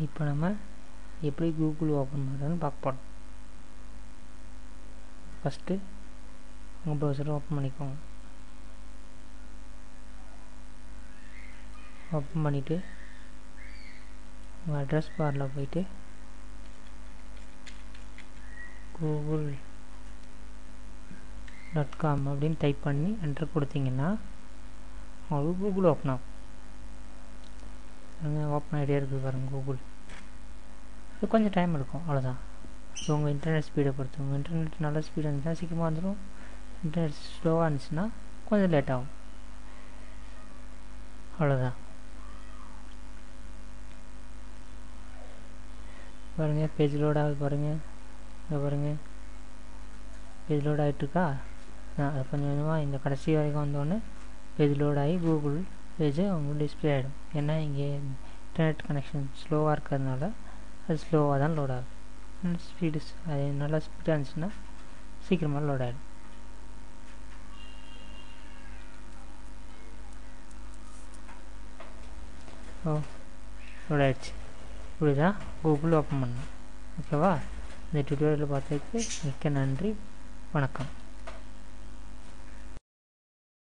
இப்போ நம்ம எப்படி கூகுள் ஓப்பன் பண்ணுறதுன்னு பார்க்க போகிறோம். ஃபஸ்ட்டு உங்கள் ப்ரௌசரை ஓப்பன் பண்ணிக்கோங்க. ஓப்பன் பண்ணிவிட்டு உங்கள் அட்ரஸ் பாரில் போயிட்டு google.com அப்படின்னு டைப் பண்ணி என்டர் கொடுத்தீங்கன்னா உங்களுக்கு கூகுள் ஓப்பன் ஆகும். ஓப்பன் ஆகிட்டே இருக்குது பாருங்கள் கூகுள். இது கொஞ்சம் டைம் எடுக்கும், அவ்வளோதான். ஸோ உங்கள் இன்டர்நெட் ஸ்பீடை பொறுத்து, உங்கள் இன்டர்நெட் நல்ல ஸ்பீடாக இருந்துச்சுன்னா சீக்கிரமாக வந்துடும். இன்டர்நெட் ஸ்லோவாக இருந்துச்சுன்னா கொஞ்சம் லேட் ஆகும், அவ்வளோதான். பாருங்கள் பேஜ் லோட் ஆகுது பாருங்கள். இங்கே பாருங்கள் பேஜ் லோட் ஆகிட்டுருக்கா. அது கொஞ்சம் கொஞ்சமாக இந்த கடைசி வரைக்கும் வந்தோடனே பேஜ் லோட் ஆகி கூகுள் பேஜ் உங்களுக்கு டிஸ்பிளே ஆகிடும். ஏன்னா இங்கே இன்டர்நெட் கனெக்ஷன் ஸ்லோவாக இருக்கிறதுனால அது ஸ்லோவாக தான் லோட் ஆகும். ஸ்பீடு அது நல்லா ஸ்பீடாக இருந்துச்சுன்னா சீக்கிரமாக லோட் ஆகிடும். லோட் ஆகிடுச்சு. இப்படி தான் கூகுள் ஓப்பன் பண்ணணும். ஓகேவா? இந்த டுட்டோரியலில் பார்த்ததுக்கு மிக்க நன்றி. வணக்கம்.